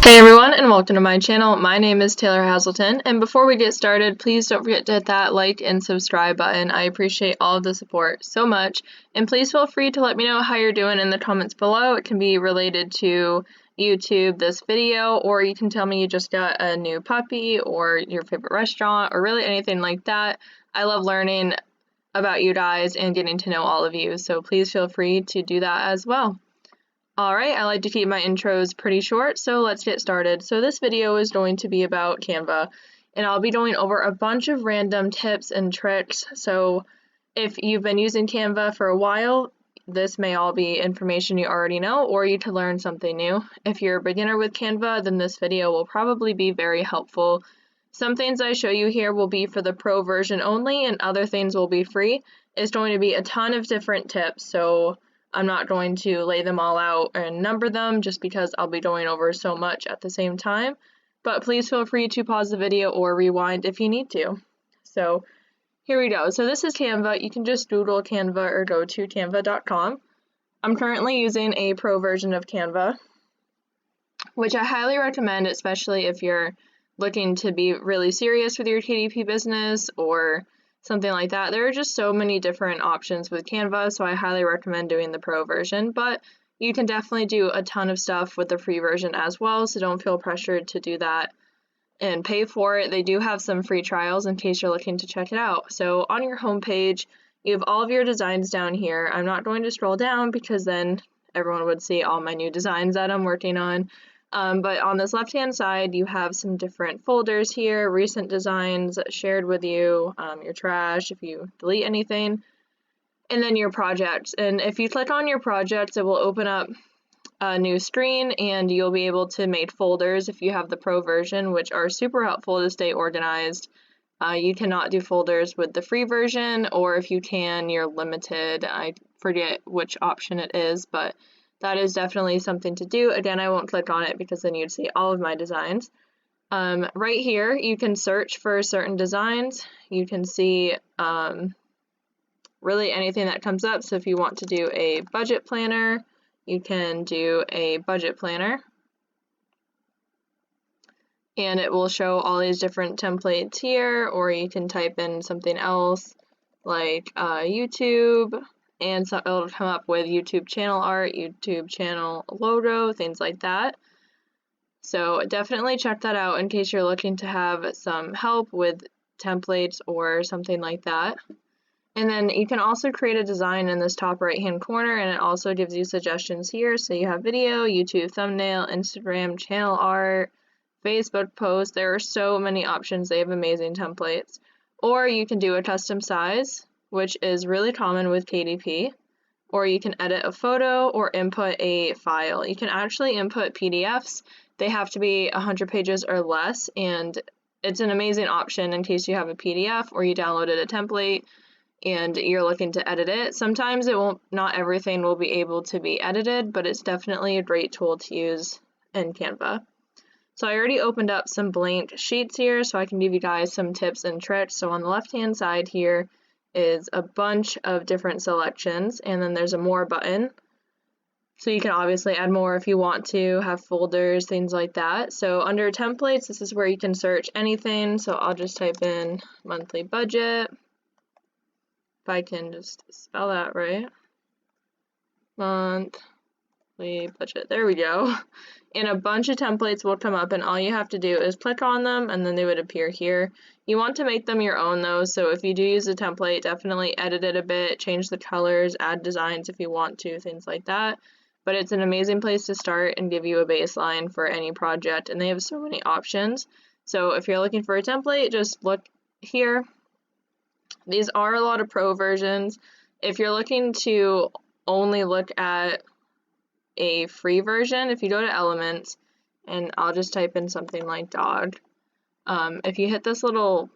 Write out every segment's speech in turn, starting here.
Hey everyone, and welcome to my channel. My name is Taylor Haselton, and before we get started, please don't forget to hit that like and subscribe button. I appreciate all of the support so much, and please feel free to let me know how you're doing in the comments below. It can be related to YouTube, this video, or you can tell me you just got a new puppy, or your favorite restaurant, or really anything like that. I love learning about you guys and getting to know all of you, so please feel free to do that as well. Alright, I like to keep my intros pretty short, so let's get started. So this video is going to be about Canva, and I'll be going over a bunch of random tips and tricks. So if you've been using Canva for a while, this may all be information you already know, or you can learn something new. If you're a beginner with Canva, then this video will probably be very helpful. Some things I show you here will be for the pro version only, and other things will be free. It's going to be a ton of different tips, so I'm not going to lay them all out and number them just because I'll be going over so much at the same time, but please feel free to pause the video or rewind if you need to. So here we go. So this is Canva. You can just Google Canva or go to canva.com. I'm currently using a pro version of Canva, which I highly recommend, especially if you're looking to be really serious with your KDP business or something like that. There are just so many different options with Canva, so I highly recommend doing the pro version, but you can definitely do a ton of stuff with the free version as well, so don't feel pressured to do that and pay for it. They do have some free trials in case you're looking to check it out. So on your home page, you have all of your designs down here. I'm not going to scroll down because then everyone would see all my new designs that I'm working on. But on this left-hand side, you have some different folders here, recent designs shared with you, your trash if you delete anything, and then your projects. And if you click on your projects, it will open up a new screen, and you'll be able to make folders if you have the pro version, which are super helpful to stay organized. You cannot do folders with the free version, or if you can, you're limited. I forget which option it is, but that is definitely something to do. Again, I won't click on it because then you'd see all of my designs. Right here, you can search for certain designs. You can see really anything that comes up. So if you want to do a budget planner, you can do a budget planner. And it will show all these different templates here, or you can type in something else like YouTube. And so it'll come up with YouTube channel art, YouTube channel logo, things like that. So definitely check that out in case you're looking to have some help with templates or something like that. And then you can also create a design in this top right hand corner, and it also gives you suggestions here. So you have video, YouTube thumbnail, Instagram channel art, Facebook post. There are so many options. They have amazing templates. Or you can do a custom size, which is really common with KDP, or you can edit a photo or input a file. You can actually input PDFs. They have to be 100 pages or less, and it's an amazing option in case you have a PDF or you downloaded a template and you're looking to edit it. Sometimes not everything will be able to be edited, but it's definitely a great tool to use in Canva. So I already opened up some blank sheets here so I can give you guys some tips and tricks. So on the left-hand side here is a bunch of different selections, and then there's a more button. So you can obviously add more if you want to, have folders, things like that. So under templates, this is where you can search anything. So I'll just type in monthly budget, if I can just spell that right. Monthly budget, there we go. And a bunch of templates will come up, and all you have to do is click on them and then they would appear here. You want to make them your own though, so if you do use a template, definitely edit it a bit, change the colors, add designs if you want to, things like that. But it's an amazing place to start and give you a baseline for any project, and they have so many options. So if you're looking for a template, just look here. These are a lot of pro versions. If you're looking to only look at a free version, if you go to elements, and I'll just type in something like dog, if you hit this little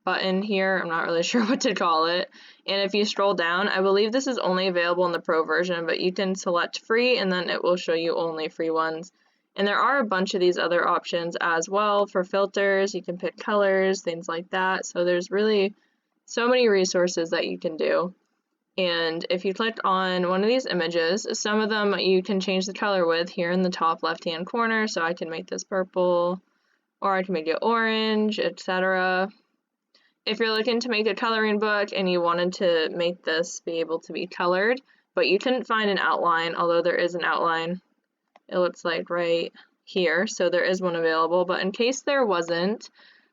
button here, I'm not really sure what to call it, and if you scroll down, I believe this is only available in the pro version, but you can select free and then it will show you only free ones. And there are a bunch of these other options as well for filters. You can pick colors, things like that. So there's really so many resources that you can do. And if you click on one of these images, some of them you can change the color with here in the top left-hand corner. So I can make this purple, or I can make it orange, etc. If you're looking to make a coloring book and you wanted to make this be able to be colored, but you couldn't find an outline, although there is an outline, it looks like right here, so there is one available, but in case there wasn't,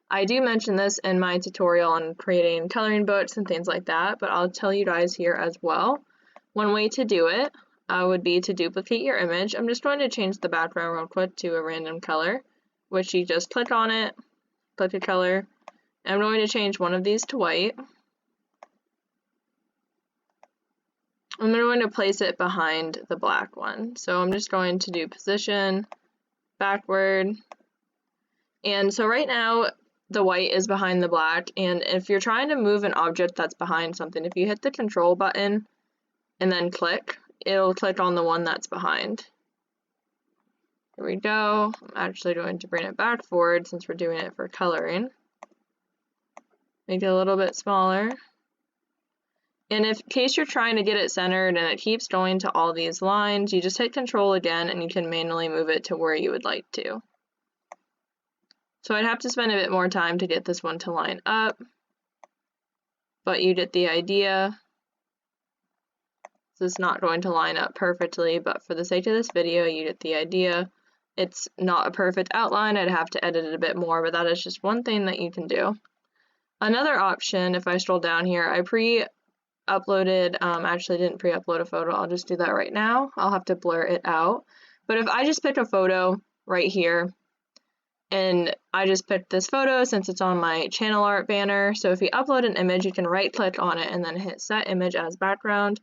I do mention this in my tutorial on creating coloring books and things like that, but I'll tell you guys here as well. One way to do it would be to duplicate your image. I'm just going to change the background real quick to a random color, which you just click on it, click a color. I'm going to change one of these to white. I'm going to place it behind the black one. So I'm just going to do position, backward. And so right now, the white is behind the black. And if you're trying to move an object that's behind something, if you hit the control button and then click, it'll click on the one that's behind. Here we go. I'm actually going to bring it back forward since we're doing it for coloring. Make it a little bit smaller. And in case you're trying to get it centered and it keeps going to all these lines, you just hit control again and you can manually move it to where you would like to. So I'd have to spend a bit more time to get this one to line up, but you get the idea. This is not going to line up perfectly, but for the sake of this video, you get the idea. It's not a perfect outline. I'd have to edit it a bit more, but that is just one thing that you can do. Another option, if I scroll down here, I pre-uploaded, actually didn't pre-upload a photo, I'll just do that right now. I'll have to blur it out. But if I just pick a photo right here, and I just picked this photo since it's on my channel art banner, so if you upload an image, you can right-click on it and then hit Set Image as Background,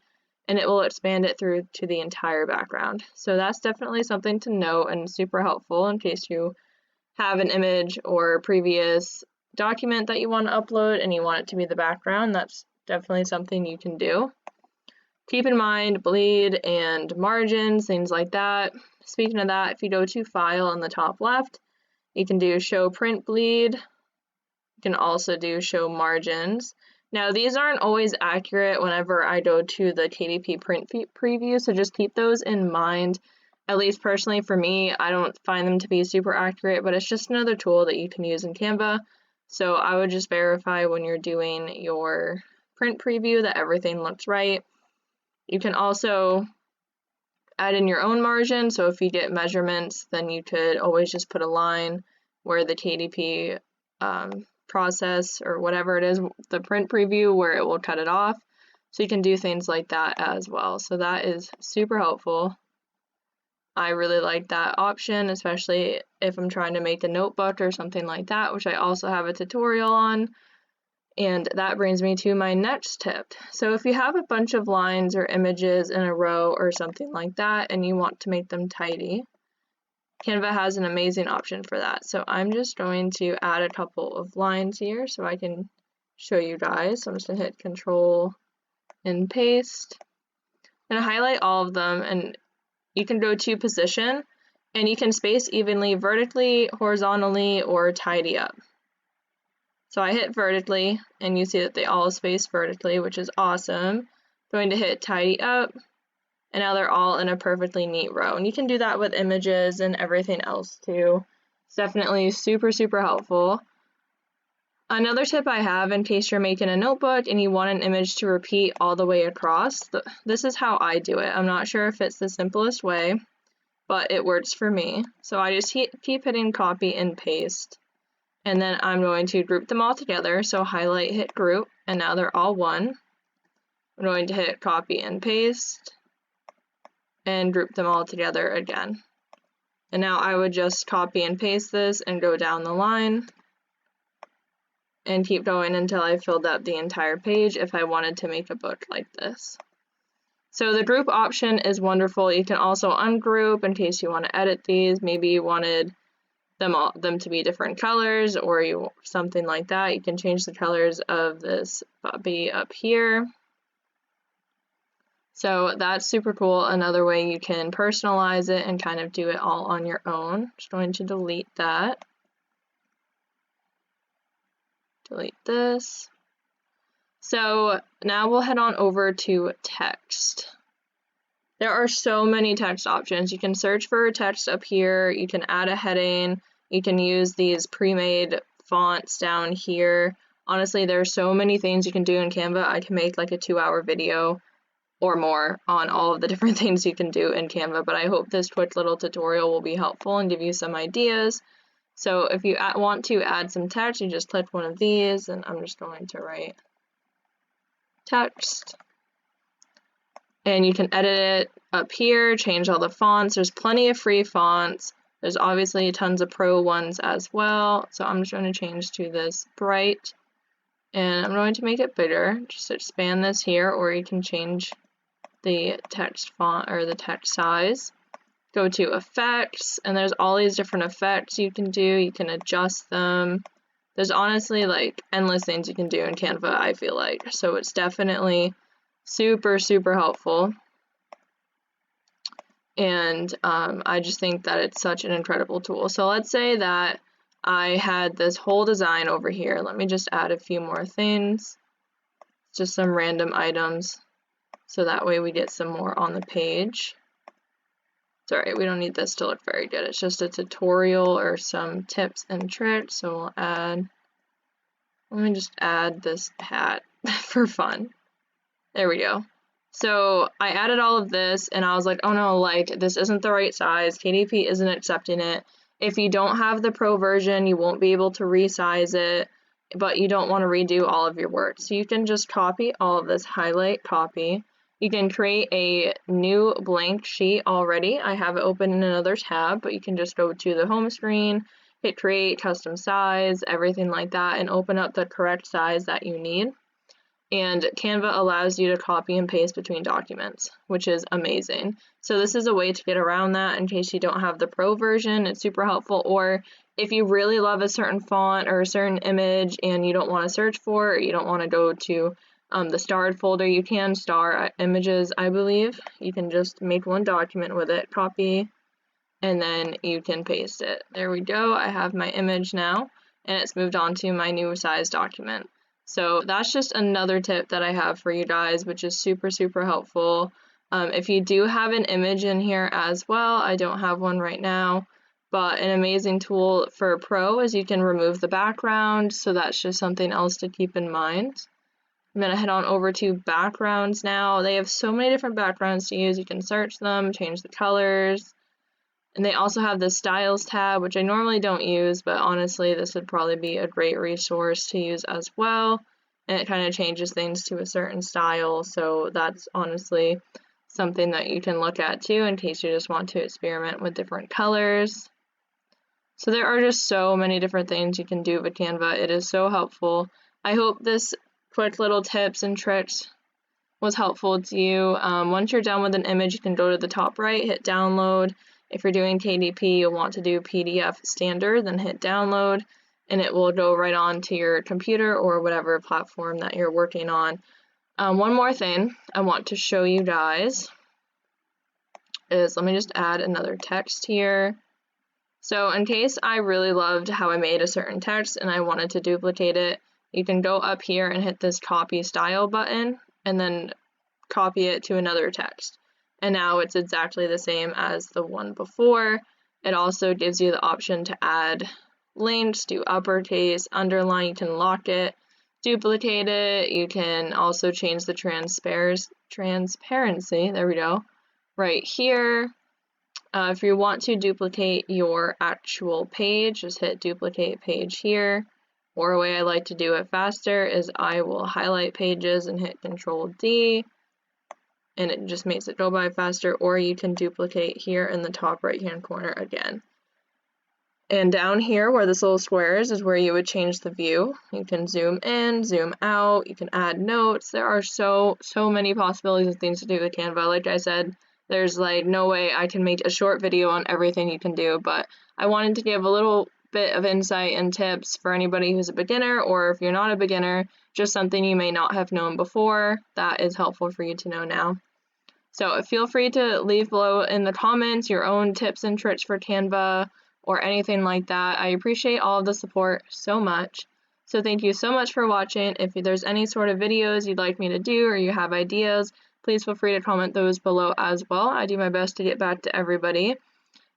and it will expand it through to the entire background. So that's definitely something to note and super helpful in case you have an image or previous document that you want to upload and you want it to be the background. That's definitely something you can do. Keep in mind bleed and margins, things like that. Speaking of that, if you go to File on the top left, you can do Show Print Bleed. You can also do Show Margins. Now these aren't always accurate whenever I go to the KDP print preview, so just keep those in mind. At least personally for me, I don't find them to be super accurate, but it's just another tool that you can use in Canva. So I would just verify when you're doing your print preview that everything looks right. You can also add in your own margin, so if you get measurements, then you could always just put a line where the KDP process or whatever it is, the print preview, where it will cut it off. So you can do things like that as well. So that is super helpful. I really like that option, especially if I'm trying to make a notebook or something like that, which I also have a tutorial on. And that brings me to my next tip. So if you have a bunch of lines or images in a row or something like that and you want to make them tidy, Canva has an amazing option for that. So I'm just going to add a couple of lines here so I can show you guys. So I'm just going to hit Control and paste. I'm going to highlight all of them, and you can go to position and you can space evenly vertically, horizontally, or tidy up. So I hit vertically and you see that they all space vertically, which is awesome. I'm going to hit tidy up, and now they're all in a perfectly neat row. And you can do that with images and everything else too. It's definitely super, super helpful. Another tip I have in case you're making a notebook and you want an image to repeat all the way across, this is how I do it. I'm not sure if it's the simplest way, but it works for me. So I just keep hitting copy and paste, and then I'm going to group them all together. So highlight, hit group, and now they're all one. I'm going to hit copy and paste and group them all together again. And now I would just copy and paste this and go down the line and keep going until I filled up the entire page if I wanted to make a book like this. So the group option is wonderful. You can also ungroup in case you want to edit these. Maybe you wanted them to be different colors or something like that. You can change the colors of this puppy up here. So that's super cool. Another way you can personalize it and kind of do it all on your own. Just going to delete that. Delete this. So now we'll head on over to text. There are so many text options. You can search for text up here, you can add a heading, you can use these pre-made fonts down here. Honestly, there are so many things you can do in Canva. I can make like a 2-hour video or more on all of the different things you can do in Canva, but I hope this quick little tutorial will be helpful and give you some ideas. So if you want to add some text, you just click one of these, and I'm just going to write text. And you can edit it up here, change all the fonts. There's plenty of free fonts. There's obviously tons of pro ones as well. So I'm just going to change to this bright, and I'm going to make it bigger. Just expand this here, or you can change the text font or the text size. Go to effects, and there's all these different effects you can do. You can adjust them. There's honestly like endless things you can do in Canva, I feel like. So it's definitely super, super helpful. And I just think that it's such an incredible tool. So let's say that I had this whole design over here. Let me just add a few more things. Just some random items. So that way we get some more on the page. Sorry, we don't need this to look very good. It's just a tutorial or some tips and tricks. So let me just add this hat for fun. There we go. So I added all of this, and I was like, oh no, like this isn't the right size. KDP isn't accepting it. If you don't have the pro version, you won't be able to resize it, but you don't want to redo all of your work. So you can just copy all of this, highlight, copy. You can create a new blank sheet already. I have it open in another tab, but you can just go to the home screen, hit create, custom size, everything like that, and open up the correct size that you need. And Canva allows you to copy and paste between documents, which is amazing. So this is a way to get around that in case you don't have the pro version. It's super helpful. Or if you really love a certain font or a certain image and you don't want to search for it, or you don't want to go to the starred folder, you can star images, I believe. You can just make one document with it, copy, and then you can paste it. There we go. I have my image now, and it's moved on to my new size document. So that's just another tip that I have for you guys, which is super, super helpful. If you do have an image in here as well, I don't have one right now, but an amazing tool for Pro is you can remove the background, so that's just something else to keep in mind. I'm going to head on over to backgrounds now. They have so many different backgrounds to use. You can search them, change the colors. And they also have the styles tab, which I normally don't use, but honestly, this would probably be a great resource to use as well. And it kind of changes things to a certain style. So that's honestly something that you can look at too in case you just want to experiment with different colors. So there are just so many different things you can do with Canva. It is so helpful. I hope this quick little tips and tricks was helpful to you. Once you're done with an image, you can go to the top right, hit download. If you're doing KDP, you'll want to do PDF standard, then hit download, and it will go right on to your computer or whatever platform that you're working on. One more thing I want to show you guys is, let me just add another text here. So in case I really loved how I made a certain text and I wanted to duplicate it, you can go up here and hit this copy style button and then copy it to another text. And now it's exactly the same as the one before. It also gives you the option to add links, do uppercase, underline, you can lock it, duplicate it. You can also change the transparency, there we go, right here. If you want to duplicate your actual page, just hit duplicate page here. Or a way I like to do it faster is I will highlight pages and hit Control D, and it just makes it go by faster. Or you can duplicate here in the top right hand corner again. And down here where this little square is where you would change the view. You can zoom in, zoom out, you can add notes. There are so many possibilities of things to do with Canva. Like I said, there's like no way I can make a short video on everything you can do, but I wanted to give a little bit of insight and tips for anybody who's a beginner, or if you're not a beginner, just something you may not have known before that is helpful for you to know now. So feel free to leave below in the comments your own tips and tricks for Canva or anything like that. I appreciate all of the support so much. So thank you so much for watching. If there's any sort of videos you'd like me to do or you have ideas, please feel free to comment those below as well. I do my best to get back to everybody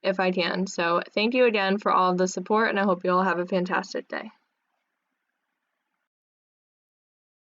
if I can. So thank you again for all of the support, and I hope you all have a fantastic day.